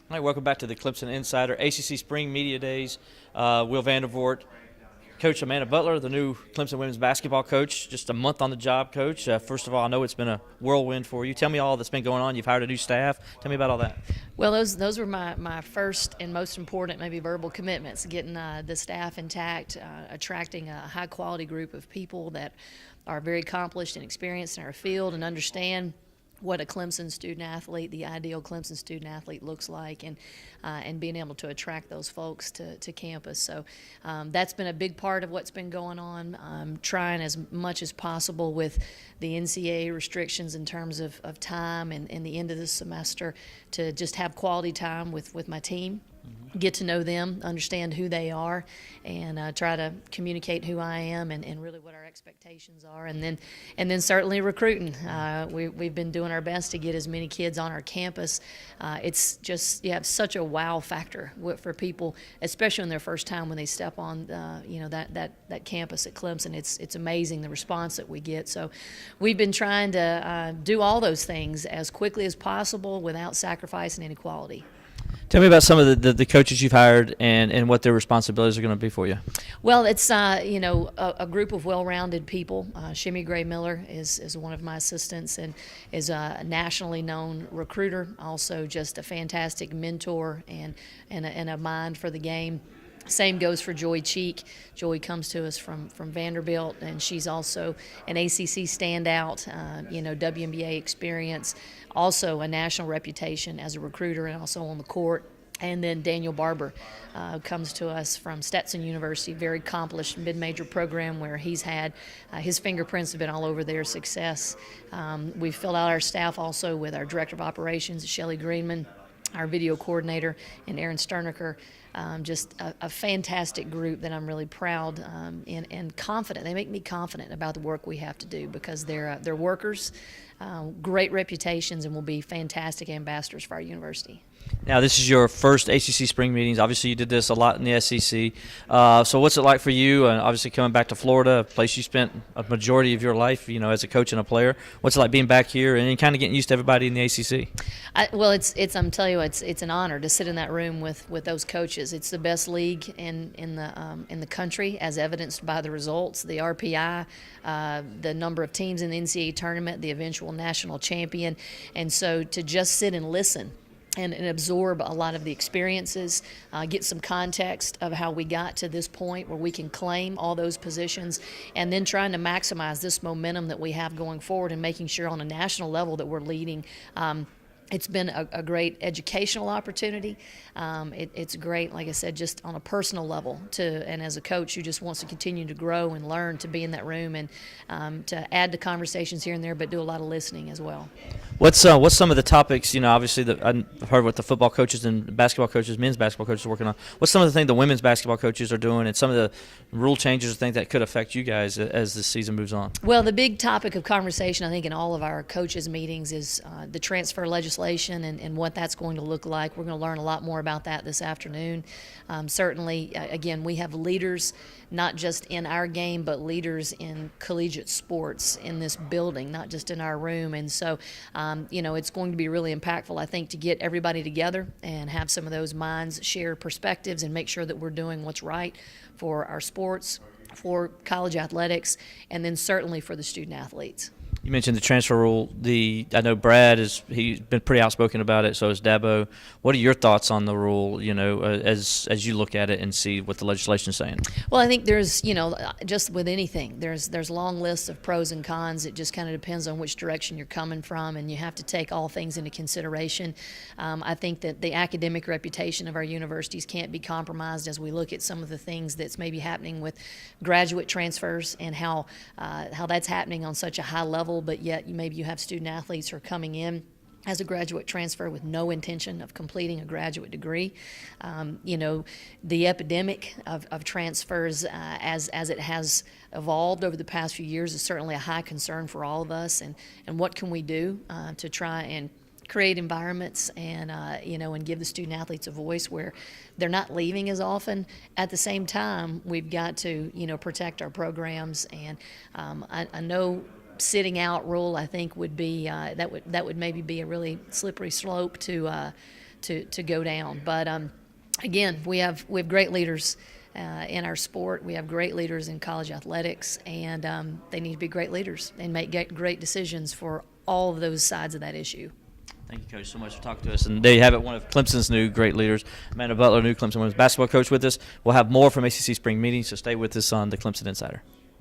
All right, welcome back to the Clemson Insider ACC Spring Media Days. Will Vandervoort, Coach Amanda Butler, the new Clemson women's basketball coach, just a month on the job, Coach. First of all, I know it's been a whirlwind for you. Tell me all that's been going on. You've hired a new staff. Tell me about all that. Well, those were my first and most important, maybe verbal commitments. Getting the staff intact, attracting a high quality group of people that are very accomplished and experienced in our field and understand what a Clemson student athlete, the ideal Clemson student athlete looks like, and being able to attract those folks to campus. So that's been a big part of what's been going on. Trying as much as possible with the NCAA restrictions in terms of time and the end of the semester to just have quality time with my team. Get to know them, understand who they are, and try to communicate who I am and really what our expectations are. And then certainly recruiting. We've been doing our best to get as many kids on our campus. It's just you have such a wow factor for people, especially in their first time when they step on that campus at Clemson. It's amazing the response that we get. So we've been trying to do all those things as quickly as possible without sacrificing any quality. Tell me about some of the coaches you've hired and what their responsibilities are going to be for you. Well, it's a group of well-rounded people. Shimmy Gray Miller is one of my assistants and is a nationally known recruiter, also just a fantastic mentor and a mind for the game. Same goes for Joy Cheek. Joy comes to us from Vanderbilt, and she's also an ACC standout, WNBA experience, also a national reputation as a recruiter and also on the court. And then Daniel Barber comes to us from Stetson University, very accomplished mid-major program where he's had his fingerprints have been all over their success. We've filled out our staff also with our director of operations, Shelly Greenman, our video coordinator, and Aaron Sterniker. Just a fantastic group that I'm really proud and confident. They make me confident about the work we have to do because they're workers, great reputations, and will be fantastic ambassadors for our university. Now, this is your first ACC spring meetings. Obviously, you did this a lot in the SEC. So what's it like for you? And obviously, coming back to Florida, a place you spent a majority of your life, as a coach and a player. What's it like being back here and kind of getting used to everybody in the ACC? I'm telling you, it's an honor to sit in that room with those coaches. It's the best league in the country, as evidenced by the results, the RPI, the number of teams in the NCAA tournament, the eventual national champion, and so to just sit and listen and absorb a lot of the experiences, get some context of how we got to this point where we can claim all those positions, and then trying to maximize this momentum that we have going forward and making sure on a national level that we're leading. It's been a great educational opportunity. It's great, like I said, just on a personal level, and as a coach who just wants to continue to grow and learn, to be in that room and to add to conversations here and there, but do a lot of listening as well. What's some of the topics, obviously that I've heard what the football coaches and basketball coaches, men's basketball coaches are working on. What's some of the things the women's basketball coaches are doing and some of the rule changes or things that could affect you guys as the season moves on? Well, the big topic of conversation, I think, in all of our coaches' meetings is the transfer legislation and what that's going to look like. We're going to learn a lot more about that this afternoon. Certainly, again, we have leaders not just in our game, but leaders in collegiate sports in this building, not just in our room. And so, it's going to be really impactful, I think, to get everybody together and have some of those minds share perspectives and make sure that we're doing what's right for our sports, for college athletics, and then certainly for the student athletes. You mentioned the transfer rule. I know Brad he's been pretty outspoken about it. So is Dabo. What are your thoughts on the rule? As you look at it and see what the legislation is saying. Well, I think there's just with anything, there's long lists of pros and cons. It just kind of depends on which direction you're coming from, and you have to take all things into consideration. I think that the academic reputation of our universities can't be compromised as we look at some of the things that's maybe happening with graduate transfers and how that's happening on such a high level. But yet maybe you have student athletes who are coming in as a graduate transfer with no intention of completing a graduate degree. The epidemic of transfers as it has evolved over the past few years is certainly a high concern for all of us. And what can we do to try and create environments and give the student athletes a voice where they're not leaving as often. At the same time, we've got to protect our programs, and I know sitting out rule, I think, would be that would maybe be a really slippery slope to to go down. But again, we have great leaders in our sport. We have great leaders in college athletics, and they need to be great leaders and make great decisions for all of those sides of that issue. Thank you, Coach, so much for talking to us. And there you have it, one of Clemson's new great leaders, Amanda Butler, new Clemson women's basketball coach with us. We'll have more from ACC Spring Meeting, so stay with us on the Clemson Insider.